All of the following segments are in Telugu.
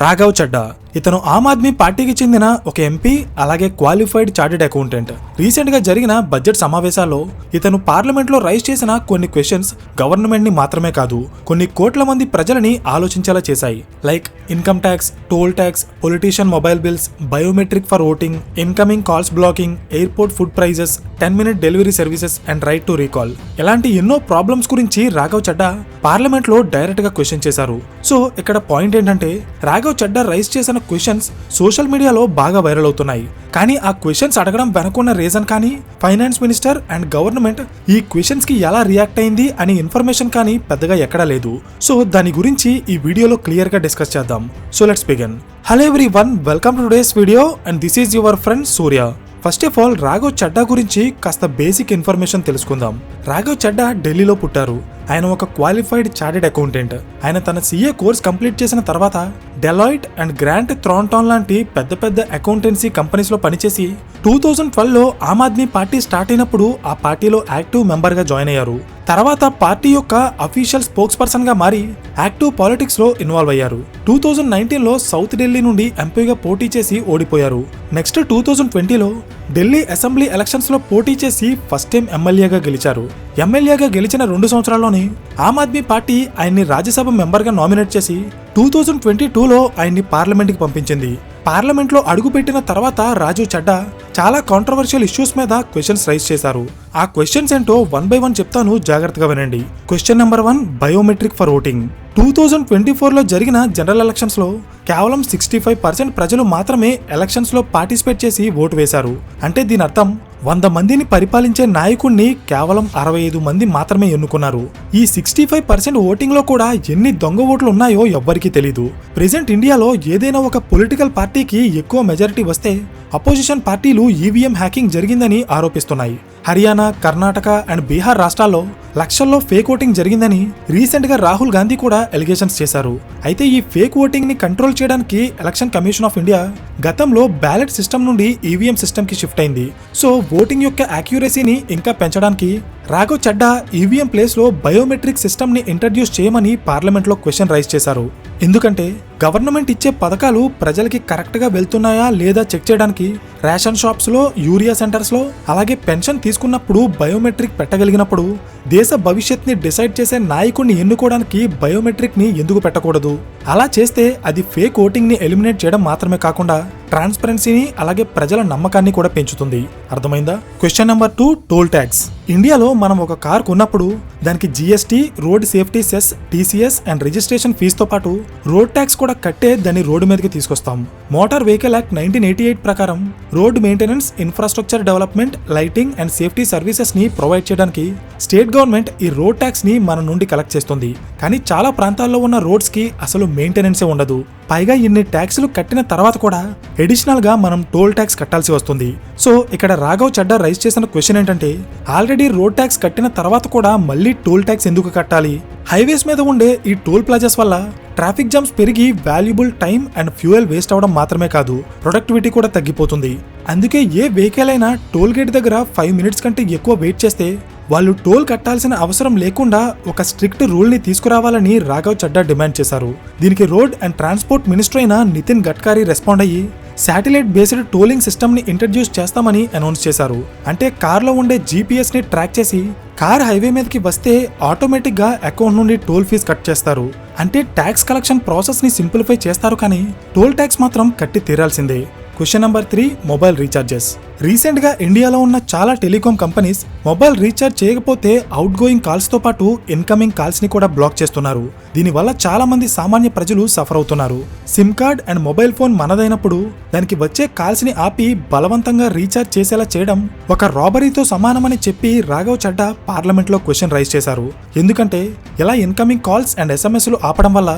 రాఘవ్ చడ్డా. ఇతను ఆమ్ ఆద్మీ పార్టీకి చెందిన ఒక ఎంపీ, అలాగే క్వాలిఫైడ్ చార్టెడ్ అకౌంటెంట్. రీసెంట్ గా జరిగిన బడ్జెట్ సమావేశాల్లో ఇతను పార్లమెంట్ లో రైజ్ చేసిన కొన్ని క్వశ్చన్స్ గవర్నమెంట్ ని మాత్రమే కాదు, కొన్ని కోట్ల మంది ప్రజలని ఆలోచించేలా చేశాయి. Like income tax, toll tax, politician mobile bills, biometric for voting, incoming calls blocking, airport food prices, 10-minute delivery services and right to recall. ఇలాంటి ఎన్నో ప్రాబ్లమ్స్ గురించి రాఘవ్ చడ్డా పార్లమెంట్ లో డైరెక్ట్ గా క్వశ్చన్ చేశారు. సో ఇక్కడ పాయింట్ ఏంటంటే, రాఘవ్ చడ్డా రైజ్ చేసిన క్వశ్చన్స్ సోషల్ మీడియాలో బాగా వైరల్ అవుతున్నాయి. కానీ ఆ క్వశ్చన్స్ అడగడం వెనుకున్న రీజన్ కానీ, ఫైనాన్స్ మినిస్టర్ అండ్ గవర్నమెంట్ ఈ క్వశ్చన్స్ కి ఎలా రియాక్ట్ అయింది అని ఇన్ఫర్మేషన్ కానీ పెద్దగా ఎక్కడా లేదు. సో దాని గురించి ఈ వీడియోలో క్లియర్ గా డిస్కస్ చేద్దాం. So let's begin. Hello everyone, welcome to today's video and this is your friend Surya. First of all Raghav Chadda గురించి కాస్త బేసిక్ ఇన్ఫర్మేషన్ తెలుసుకుందాం. రాఘవ్ చడ్డా ఢిల్లీలో పుట్టారు. ఆయన ఒక క్వాలిఫైడ్ చార్టెడ్ అకౌంటెంట్. ఆయన తన CA కోర్స్ కంప్లీట్ చేసిన తర్వాత డెలాయిట్ అండ్ గ్రాంట్ థ్రాంటాన్ లాంటి పెద్ద పెద్ద అకౌంటెన్సీ కంపెనీస్ లో పనిచేసి 2012లో ఆమ్ ఆద్మీ పార్టీ స్టార్ట్ అయినప్పుడు ఆ పార్టీలో యాక్టివ్ మెంబర్ గా జాయిన్ అయ్యారు. తర్వాత పార్టీ యొక్క అఫీషియల్ స్పోక్స్ పర్సన్ గా మారి యాక్టివ్ పాలిటిక్స్ లో ఇన్వాల్వ్ అయ్యారు. 2019లో సౌత్ ఢిల్లీ నుండి ఎంపీగా పోటీ చేసి ఓడిపోయారు. నెక్స్ట్ 2020లో ఢిల్లీ అసెంబ్లీ ఎలక్షన్స్ లో పోటీ చేసి ఫస్ట్ టైం ఎమ్మెల్యేగా గెలిచారు. ఎమ్మెల్యేగా గెలిచిన 2 సంవత్సరాల్లోనే ఆమ్ ఆద్మీ పార్టీ ఆయన్ని రాజ్యసభ మెంబర్ గా నామినేట్ చేసి 2022లో ఆయన్ని పార్లమెంట్ కి పంపించింది. పార్లమెంట్ లో అడుగుపెట్టిన తర్వాత రాఘవ్ చడ్డా చాలా కాంట్రవర్షియల్ ఇష్యూస్ మీద క్వశ్చన్స్ రైజ్ చేశారు. ఆ క్వశ్చన్స్ ఏంటో 1 by 1 చెప్తాను, జాగ్రత్తగా వినండి. Question number 1, biometric for voting. 2024లో జరిగిన జనరల్ ఎలక్షన్స్ లో కేవలం 65% ప్రజలు మాత్రమే ఎలక్షన్స్ లో పార్టిసిపేట్ చేసి ఓటు వేశారు. అంటే దీని అర్థం 100 మందిని పరిపాలించే నాయకుడిని కేవలం 65 మంది మాత్రమే ఎన్నుకున్నారు. ఈ 65% ఓటింగ్ లో కూడా ఎన్ని దొంగ ఓట్లు ఉన్నాయో ఎవ్వరికీ తెలీదు. ప్రెసెంట్ ఇండియాలో ఏదైనా ఒక పొలిటికల్ పార్టీకి ఎక్కువ మెజారిటీ వస్తే అపోజిషన్ పార్టీలు ఈవీఎం హ్యాకింగ్ జరిగిందని ఆరోపిస్తున్నాయి. హర్యానా, కర్ణాటక అండ్ బీహార్ రాష్ట్రాల్లో లక్షల్లో ఫేక్ ఓటింగ్ జరిగిందని రీసెంట్ గా రాహుల్ గాంధీ కూడా ఎలిగేషన్స్ చేశారు. అయితే ఈ ఫేక్ ఓటింగ్ ని కంట్రోల్ చేయడానికి ఎలక్షన్ కమిషన్ ఆఫ్ ఇండియా గతంలో బ్యాలెట్ సిస్టమ్ నుండి ఈవీఎం సిస్టమ్ కి షిఫ్ట్ అయింది. సో ఓటింగ్ యొక్క యాక్యురసీని ఇంకా పెంచడానికి రాఘవ్ చడ్డా ఈవీఎం ప్లేస్ లో బయోమెట్రిక్ సిస్టమ్ ని ఇంట్రడ్యూస్ చేయమని పార్లమెంట్ లో క్వశ్చన్ రైజ్ చేశారు. ఎందుకంటే గవర్నమెంట్ ఇచ్చే పథకాలు ప్రజలకి కరెక్ట్ గా వెళ్తున్నాయా లేదా చెక్ చేయడానికి రేషన్ షాప్స్ లో, యూరియా సెంటర్స్ లో, అలాగే పెన్షన్ తీసుకున్నప్పుడు బయోమెట్రిక్ పెట్టగలిగినప్పుడు దేశ భవిష్యత్ ని డిసైడ్ చేసే నాయకుడిని ఎన్నుకోవడానికి బయోమెట్రిక్ ని ఎందుకు పెట్టకూడదు? అలా చేస్తే అది ఫేక్ ఓటింగ్ ని ఎలిమినేట్ చేయడం మాత్రమే కాకుండా ట్రాన్స్పరెన్సీని, అలాగే ప్రజల నమ్మకాన్ని కూడా పెంచుతుంది. అర్థమైందా? Question number 2, toll tax. ఇండియాలో మనం ఒక కార్ కొన్నప్పుడు దానికి GST, road safety cess, TCS and registration ఫీజుతో పాటు రోడ్ ట్యాక్స్ కూడా కట్టే దాన్ని రోడ్డు మీదకి తీసుకొస్తాం. మోటార్ వెహికల్ యాక్ట్ 1988 ప్రకారం road maintenance, infrastructure development, lighting and safety services ని ప్రొవైడ్ చేయడానికి స్టేట్ గవర్నమెంట్ ఈ రోడ్ ట్యాక్స్ ని మన నుండి కలెక్ట్ చేస్తుంది. కానీ చాలా ప్రాంతాల్లో ఉన్న రోడ్స్ కి అసలు మెయింటెనెన్సే ఉండదు. పైగా ఇన్ని ట్యాక్స్లు కట్టిన తర్వాత కూడా అడిషనల్ గా మనం టోల్ ట్యాక్స్ కట్టాల్సి వస్తుంది. సో ఇక్కడ రాఘవ్ చడ్డా రైజ్ చేసిన క్వశ్చన్ ఏంటంటే, ఆల్రెడీ రోడ్ ట్యాక్స్ కట్టిన తర్వాత కూడా మళ్ళీ టోల్ ట్యాక్స్ ఎందుకు కట్టాలి? హైవేస్ మీద ఉండే ఈ టోల్ ప్లాజాస్ వల్ల ట్రాఫిక్ జామ్స్ పెరిగి valuable time and fuel waste అవడం మాత్రమే కాదు, ప్రొడక్టివిటీ కూడా తగ్గిపోతుంది. అందుకే ఏ వెహికల్ అయినా టోల్ గేట్ దగ్గర 5 minutes కంటే ఎక్కువ వెయిట్ చేస్తే వాళ్ళు టోల్ కట్టాల్సిన అవసరం లేకుండా ఒక స్ట్రిక్ట్ రూల్ ని తీసుకురావాలని రాఘవ్ చడ్డా డిమాండ్ చేశారు. దీనికి రోడ్ అండ్ ట్రాన్స్పోర్ట్ మినిస్టర్ అయిన నితిన్ గడ్కరీ రెస్పాండ్ అయ్యి శాటిలైట్ బేస్డ్ టోలింగ్ సిస్టమ్ ని ఇంట్రడ్యూస్ చేస్తామని అనౌన్స్ చేశారు. అంటే కార్ లో ఉండే GPS ని ట్రాక్ చేసి కార్ హైవే మీదకి వస్తే ఆటోమేటిక్ గా అకౌంట్ నుండి టోల్ ఫీజు కట్ చేస్తారు. అంటే ట్యాక్స్ కలెక్షన్ ప్రాసెస్ ని సింప్లిఫై చేస్తారు, కానీ టోల్ ట్యాక్స్ మాత్రం కట్టి తీరాల్సిందే. Question number 3, mobile recharges. Recent గా ఇండియాలో ఉన్న చాలా టెలికాం కంపెనీస్ మొబైల్ రీఛార్జ్ చేయకపోతే అవుట్ గోయింగ్ కాల్స్ తో పాటు ఇన్కమింగ్ కాల్స్ ని కూడా బ్లాక్ చేస్తున్నారు. దీనివల్ల చాలా మంది సామాన్య ప్రజలు సఫర్ అవుతున్నారు. SIM card and mobile phone మనదైనప్పుడు దానికి వచ్చే కాల్స్ ని ఆపి బలవంతంగా రీఛార్జ్ చేసేలా చేయడం ఒక రాబరీతో సమానమని చెప్పి రాఘవ్ చడ్డా పార్లమెంట్ లో క్వశ్చన్ రైజ్ చేశారు. ఎందుకంటే ఇలా ఇన్కమింగ్ కాల్స్ అండ్ SMS లు ఆపడం వల్ల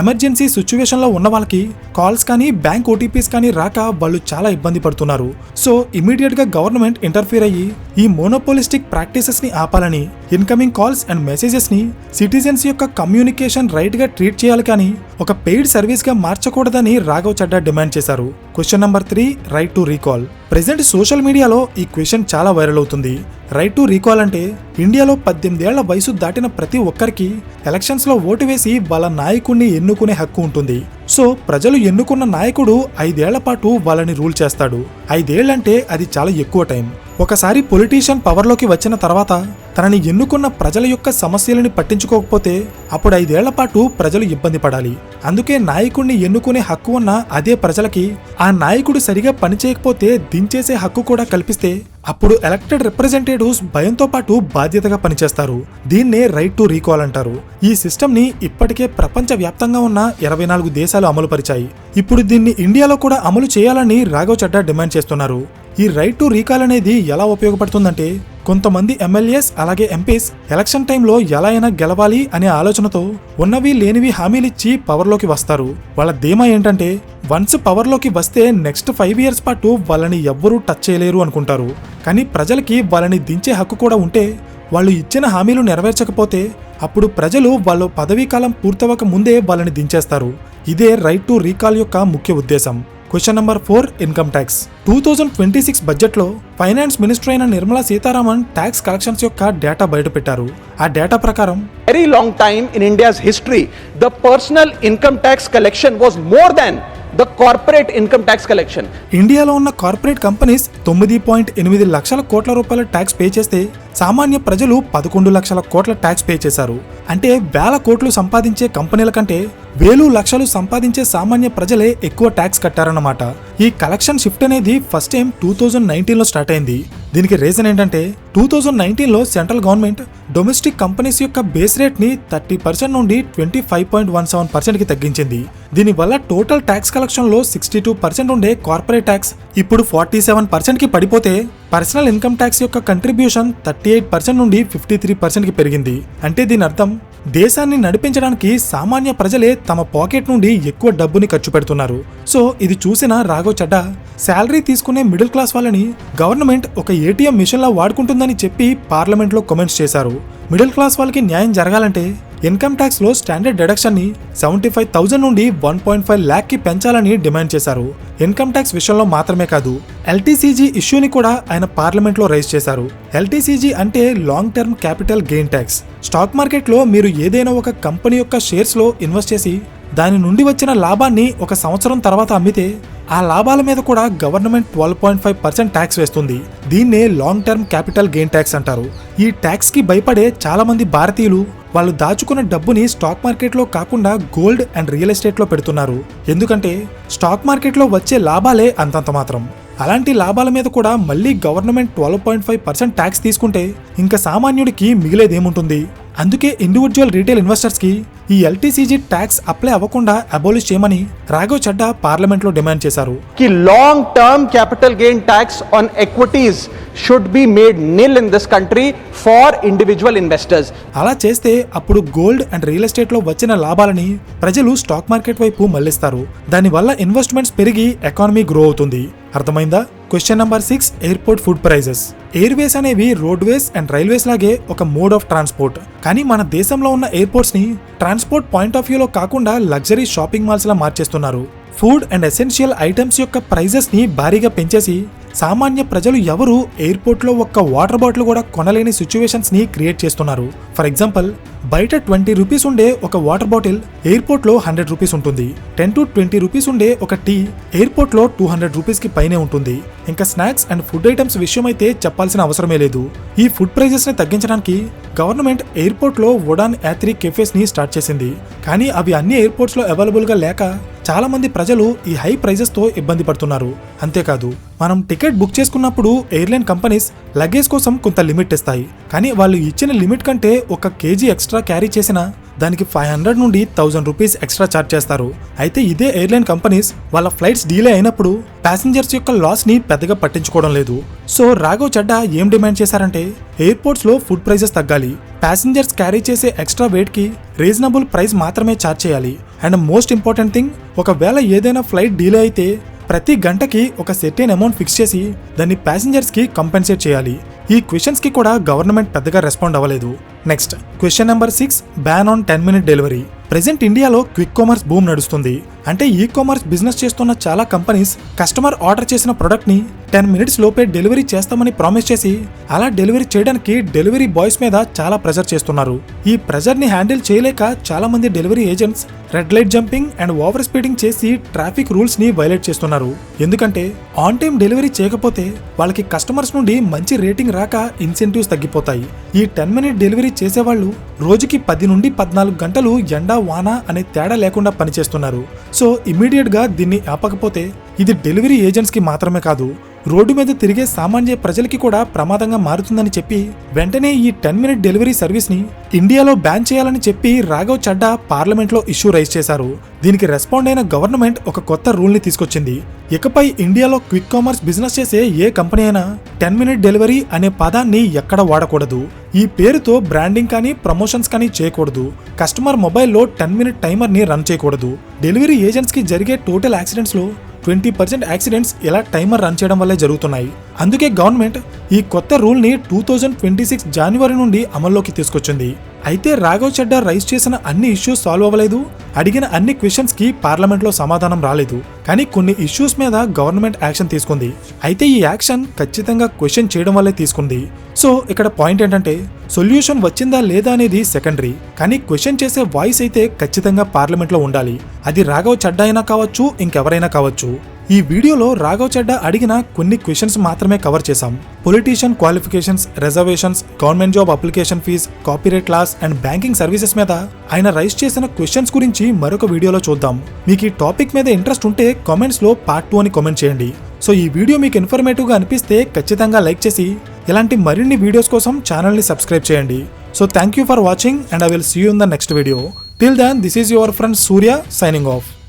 ఎమర్జెన్సీ సిచ్యువేషన్ లో ఉన్న వాళ్ళకి కాల్స్ కానీ బ్యాంక్ OTPs కానీ రాక వాళ్ళు చాలా ఇబ్బంది పడుతున్నారు. సో ఇమీడియట్ గా గవర్నమెంట్ ఇంటర్ఫీర్ అయ్యి ఈ మోనోపోలిస్టిక్ ప్రాక్టీసెస్ ని ఆపాలని, ఇన్కమింగ్ కాల్స్ అండ్ మెసేజెస్ ని సిటిజన్స్ యొక్క కమ్యూనికేషన్ రైట్ గా ట్రీట్ చేయాలి కానీ ఒక పెయిడ్ సర్వీస్ గా మార్చకూడదని రాఘవ్ చడ్డా డిమాండ్ చేశారు. Question number 3, right to recall. Present social మీడియాలో ఈ క్వశ్చన్ చాలా వైరల్ అవుతుంది. రైట్ టు రీకాల్ అంటే ఇండియాలో 18 ఏళ్ల వయసు దాటిన ప్రతి ఒక్కరికి ఎలక్షన్స్ లో ఓటు వేసి వాళ్ళ నాయకుడిని ఎన్నుకునే హక్కు ఉంటుంది. సో ప్రజలు ఎన్నుకున్న నాయకుడు 5 ఏళ్ల పాటు వాళ్ళని రూల్ చేస్తాడు. 5 ఏళ్లంటే అది చాలా ఎక్కువ టైం. ఒకసారి పొలిటీషియన్ పవర్లోకి వచ్చిన తర్వాత తనని ఎన్నుకున్న ప్రజల యొక్క సమస్యలని పట్టించుకోకపోతే అప్పుడు 5 ఏళ్ల పాటు ప్రజలు ఇబ్బంది పడాలి. అందుకే నాయకుడిని ఎన్నుకునే హక్కు ఉన్న అదే ప్రజలకి ఆ నాయకుడు సరిగా పనిచేయకపోతే దించేసే హక్కు కూడా కల్పిస్తే అప్పుడు ఎలక్టెడ్ రిప్రజెంటేటివ్స్ భయంతో పాటు బాధ్యతగా పనిచేస్తారు. దీన్నే రైట్ టు రీకాల్ అంటారు. ఈ సిస్టమ్ ని ఇప్పటికే ప్రపంచ వ్యాప్తంగా ఉన్న 24 దేశాలు అమలుపరిచాయి. ఇప్పుడు దీన్ని ఇండియాలో కూడా అమలు చేయాలని రాఘవ్ చడ్డా డిమాండ్ చేస్తున్నారు. ఈ రైట్ టు రీకాల్ అనేది ఎలా ఉపయోగపడుతుందంటే కొంతమంది ఎమ్మెల్యేస్ అలాగే ఎంపీస్ ఎలక్షన్ టైంలో ఎలా అయినా గెలవాలి అనే ఆలోచనతో ఉన్నవి లేనివి హామీలిచ్చి పవర్లోకి వస్తారు. వాళ్ళ ధీమా ఏంటంటే వన్స్ పవర్లోకి వస్తే నెక్స్ట్ 5 ఇయర్స్ పాటు వాళ్ళని ఎవ్వరూ టచ్ చేయలేరు అనుకుంటారు. కానీ ప్రజలకి వాళ్ళని దించే హక్కు కూడా ఉంటే వాళ్ళు ఇచ్చిన హామీలు నెరవేర్చకపోతే అప్పుడు ప్రజలు వాళ్ళ పదవీ కాలం పూర్తవక ముందే వాళ్ళని దించేస్తారు. ఇదే రైట్ టు రీకాల్ యొక్క ముఖ్య ఉద్దేశం. Question number 4, income tax. 2026 బడ్జెట్లో ఫైనాన్స్ మినిస్టర్ అయిన నిర్మలా సీతారామన్ ట్యాక్స్ కలెక్షన్స్ యొక్క డేటా బయటపెట్టారు. ఆ డేటా ప్రకారం very long time in India's history, the personal income tax collection was more than the corporate income tax collection. ఇండియాలో ఉన్న కార్పొరేట్ కంపెనీస్ 9.8 లక్షల కోట్ల రూపాయల ట్యాక్స్ పే చేస్తే సామాన్య ప్రజలు 11 లక్షల కోట్ల ట్యాక్స్ పే చేశారు. అంటే వేల కోట్లు సంపాదించే కంపెనీల కంటే వేలు లక్షలు సంపాదించే సామాన్య ప్రజలే ఎక్కువ ట్యాక్స్ కట్టారన్నమాట. ఈ కలెక్షన్ షిఫ్ట్ అనేది ఫస్ట్ టైం 2019లో స్టార్ట్ అయింది. దీనికి రీజన్ ఏంటంటే 2019లో సెంట్రల్ గవర్నమెంట్ డొమెస్టిక్ కంపెనీస్ యొక్క బేస్ రేట్ ని 30% నుండి 25.17% కి తగ్గించింది. దీనివల్ల టోటల్ ట్యాక్స్ కలెక్షన్ లో 62% ఉండే కార్పొరేట్ ట్యాక్స్ ఇప్పుడు 47% కి పడిపోతే పర్సనల్ ఇన్కమ్ ట్యాక్స్ యొక్క కంట్రిబ్యూషన్ 38% నుండి 53% కి పెరిగింది. అంటే దీని అర్థం దేశాన్ని నడిపించడానికి సామాన్య ప్రజలే తమ పాకెట్ నుండి ఎక్కువ డబ్బుని ఖర్చు పెడుతున్నారు. సో ఇది చూసిన రాఘవ్ చడ్డా శాలరీ తీసుకునే మిడిల్ క్లాస్ వాళ్ళని గవర్నమెంట్ ఒక ఏటీఎం మిషన్ లా వాడుకుంటుందని చెప్పి పార్లమెంట్ లో కామెంట్స్ చేశారు. మిడిల్ క్లాస్ వాళ్ళకి న్యాయం జరగాలంటే ఇన్కమ్ ట్యాక్స్ లో స్టాండర్డ్ డిడక్షన్ ని 75,000 నుండి 1.5 lakh కి పెంచాలని డిమాండ్ చేశారు. ఇన్కమ్ ట్యాక్స్ విషయంలో మాత్రమే కాదు, ఎల్టీసీజీ ఇష్యూని కూడా ఆయన పార్లమెంట్ లో రైజ్ చేశారు. ఎల్టీసీజీ అంటే long term capital gain tax. Stock market లో మీరు ఏదైనా ఒక కంపెనీ యొక్క షేర్స్ లో ఇన్వెస్ట్ చేసి దాని నుండి వచ్చిన లాభాన్ని ఒక సంవత్సరం తర్వాత అమ్మితే ఆ లాభాల మీద కూడా గవర్నమెంట్ 12.5% ట్యాక్స్ వేస్తుంది. దీన్నే long term capital gain tax అంటారు. ఈ ట్యాక్స్ కి భయపడే చాలా మంది భారతీయులు వాళ్ళు దాచుకున్న డబ్బుని స్టాక్ మార్కెట్లో కాకుండా గోల్డ్ అండ్ రియల్ ఎస్టేట్ లో పెడుతున్నారు. ఎందుకంటే స్టాక్ మార్కెట్లో వచ్చే లాభాలే అంతంత మాత్రం. అలాంటి లాభాల మీద కూడా మళ్ళీ గవర్నమెంట్ 12.5% ట్యాక్స్ తీసుకుంటే ఇంకా సామాన్యుడికి మిగిలేదేముంటుంది? అందుకే ఇండివిజువల్ రీటైల్ ఇన్వెస్టర్స్ కి ఈ ఎల్టీసీజీ ట్యాక్స్ అప్లై అవ్వకుండా అబాలిష్ చేయమని రాఘవ్ చడ్డా పార్లమెంట్ లో డిమాండ్ చేశారు. కి long term capital gain tax on equities should be made nil in this country for individual investors. అలా చేస్తే అప్పుడు గోల్డ్ అండ్ రియల్ ఎస్టేట్ లో వచ్చిన లాభాలని ప్రజలు స్టాక్ మార్కెట్ వైపు మళ్లిస్తారు. దానివల్ల ఇన్వెస్ట్మెంట్స్ పెరిగి ఎకానమీ గ్రో అవుతుంది. అర్థమైందా? Question number 6, airport food prices. Airways అనేవి రోడ్వేస్ అండ్ రైల్వేస్ లాగే ఒక మోడ్ ఆఫ్ ట్రాన్స్పోర్ట్. కానీ మన దేశంలో ఉన్న ఎయిర్పోర్ట్స్ ని ట్రాన్స్పోర్ట్ పాయింట్ ఆఫ్ వ్యూలో కాకుండా లగ్జరీ షాపింగ్ మాల్స్ లా మార్చేస్తున్నారు. ఫుడ్ అండ్ ఎసెన్షియల్ ఐటమ్స్ యొక్క ప్రైజెస్ ని భారీగా పెంచేసి సామాన్య ప్రజలు ఎవరు ఎయిర్పోర్ట్ లో ఒక్క వాటర్ బాటిల్ కూడా కొనలేని సిచ్యువేషన్స్ ని క్రియేట్ చేస్తున్నారు. ఫర్ ఎగ్జాంపుల్, బయట 20 రూపీస్ ఉండే ఒక వాటర్ బాటిల్ ఎయిర్పోర్ట్ లో 100 రూపీస్ ఉంటుంది. 10 to 20 రూపీస్ ఉండే ఒక టీ ఎయిర్పోర్ట్ లో 200 రూపీస్ కి పైనే ఉంటుంది. ఇంకా స్నాక్స్ అండ్ ఫుడ్ ఐటమ్స్ విషయం అయితే చెప్పాల్సిన అవసరమే లేదు. ఈ ఫుడ్ ప్రైజెస్ ని తగ్గించడానికి గవర్నమెంట్ ఎయిర్పోర్ట్ లో వుడాన్ యాత్రి కెఫేస్ ని స్టార్ట్ చేసింది. కానీ అవి అన్ని ఎయిర్పోర్ట్స్ లో అవైలబుల్ గా లేక చాలా మంది ప్రజలు ఈ హై ప్రైజెస్ తో ఇబ్బంది పడుతున్నారు. అంతేకాదు, మనం టికెట్ బుక్ చేసుకున్నప్పుడు ఎయిర్లైన్ కంపెనీస్ లగేజ్ కోసం కొంత లిమిట్ ఇస్తాయి. కానీ వాళ్ళు ఇచ్చిన లిమిట్ కంటే 1 kg ఎక్స్ట్రా క్యారీ చేసినా దానికి 500 నుండి 1000 రూపీస్ ఎక్స్ట్రా ఛార్జ్ చేస్తారు. అయితే ఇదే ఎయిర్లైన్ కంపెనీస్ వాళ్ళ ఫ్లైట్స్ డీలే అయినప్పుడు ప్యాసింజర్స్ యొక్క లాస్ ని పెద్దగా పట్టించుకోవడం లేదు. సో రాఘవ్ చడ్డా ఏం డిమాండ్ చేశారంటే ఎయిర్పోర్ట్స్ లో ఫుడ్ ప్రైజెస్ తగ్గాలి, ప్యాసింజర్స్ క్యారీ చేసే ఎక్స్ట్రా వెయిట్ కి రీజనబుల్ ప్రైస్ మాత్రమే ఛార్జ్ చేయాలి. అండ్ మోస్ట్ ఇంపార్టెంట్ థింగ్, ఒకవేళ ఏదైనా ఫ్లైట్ డీలే అయితే ప్రతి గంటకి ఒక సెర్టైన్ అమౌంట్ ఫిక్స్ చేసి దాన్ని ప్యాసింజర్స్ కి కంపెన్సేట్ చేయాలి. ఈ క్వశ్చన్స్ కి కూడా గవర్నమెంట్ పెద్దగా రెస్పాండ్ అవ్వలేదు. Next question number 6, ban on 10-minute delivery. Present ఇండియాలో క్విక్ కామర్స్ బూమ్ నడుస్తుంది. అంటే ఈ కామర్స్ బిజినెస్ చేస్తున్న చాలా కంపెనీస్ కస్టమర్ ఆర్డర్ చేసిన ప్రొడక్ట్ ని 10 minutes లోపే డెలివరీ చేస్తామని ప్రామిస్ చేసి అలా డెలివరీ చేయడానికి డెలివరీ బాయ్స్ మీద చాలా ప్రెజర్ చేస్తున్నారు. ఈ ప్రెజర్ ని హ్యాండిల్ చేయలేక చాలా మంది delivery agents red light jumping and over speeding చేసి ట్రాఫిక్ రూల్స్ ని వైలేట్ చేస్తున్నారు. ఎందుకంటే ఆన్ టైం డెలివరీ చేయకపోతే వాళ్ళకి కస్టమర్స్ నుండి మంచి రేటింగ్ రాక ఇన్సెంటివ్స్ తగ్గిపోతాయి. ఈ 10-minute డెలివరీ చేసేవాళ్ళు రోజుకి 10 నుండి 14 గంటలు ఎండా వాన అనే తేడా లేకుండా పనిచేస్తున్నారు. సో ఇమీడియట్ గా దీన్ని ఆపకపోతే ఇది డెలివరీ ఏజెంట్స్ కి మాత్రమే కాదు, రోడ్డు మీద తిరిగే సామాన్య ప్రజలకి కూడా ప్రమాదంగా మారుతుందని చెప్పి వెంటనే ఈ 10-minute డెలివరీ సర్వీస్ ని ఇండియాలో బ్యాన్ చేయాలని చెప్పి రాఘవ్ చడ్డా పార్లమెంట్ లో ఇష్యూ రైజ్ చేశారు. దీనికి రెస్పాండ్ అయిన గవర్నమెంట్ ఒక కొత్త రూల్ ని తీసుకొచ్చింది. ఇకపై ఇండియాలో క్విక్ కామర్స్ బిజినెస్ చేసే ఏ కంపెనీ అయినా 10-minute డెలివరీ అనే పదాన్ని ఎక్కడ వాడకూడదు. ఈ పేరుతో బ్రాండింగ్ కానీ ప్రమోషన్స్ కానీ చేయకూడదు. కస్టమర్ మొబైల్లో 10-minute టైమర్ ని రన్ చేయకూడదు. డెలివరీ ఏజెంట్స్ కి జరిగే టోటల్ యాక్సిడెంట్స్ లో 20% యాక్సిడెంట్స్ ఇలా టైమర్ రన్ చేయడం వల్లే జరుగుతున్నాయి. అందుకే గవర్నమెంట్ ఈ కొత్త రూల్ ని 2026 జనవరి నుండి అమల్లోకి తీసుకొచ్చింది. అయితే రాఘవ్ చడ్డా రైజ్ చేసిన అన్ని ఇష్యూస్ సాల్వ్ అవ్వలేదు. అడిగిన అన్ని క్వశ్చన్స్ కి పార్లమెంట్ లో సమాధానం రాలేదు. కానీ కొన్ని ఇష్యూస్ మీద గవర్నమెంట్ యాక్షన్ తీసుకుంది. అయితే ఈ యాక్షన్ ఖచ్చితంగా క్వశ్చన్ చేయడం వల్లే తీసుకుంది. సో ఇక్కడ పాయింట్ ఏంటంటే సొల్యూషన్ వచ్చిందా లేదా అనేది సెకండరీ, కానీ క్వశ్చన్ చేసే వాయిస్ అయితే ఖచ్చితంగా పార్లమెంట్ లో ఉండాలి. అది రాఘవ్ చడ్డా అయినా కావచ్చు, ఇంకెవరైనా కావచ్చు. ఈ వీడియోలో రాఘవ్ చడ్డా అడిగిన కొన్ని క్వశ్చన్స్ మాత్రమే కవర్ చేశాం. Politician qualifications, reservations, government job application fees, copyright laws and banking services మీద ఆయన రైజ్ చేసిన క్వశ్చన్స్ గురించి మరొక వీడియోలో చూద్దాం. మీకు ఈ టాపిక్ మీద ఇంట్రెస్ట్ ఉంటే కామెంట్స్ లో పార్ట్ 2 అని కామెంట్ చేయండి. సో ఈ వీడియో మీకు ఇన్ఫర్మేటివ్ గా అనిపిస్తే ఖచ్చితంగా లైక్ చేసి ఇలాంటి మరిన్ని వీడియోస్ కోసం ఛానల్ ని సబ్స్క్రైబ్ చేయండి. So thank you for watching and I will see you in the next video. Till then this is your friend Surya signing of.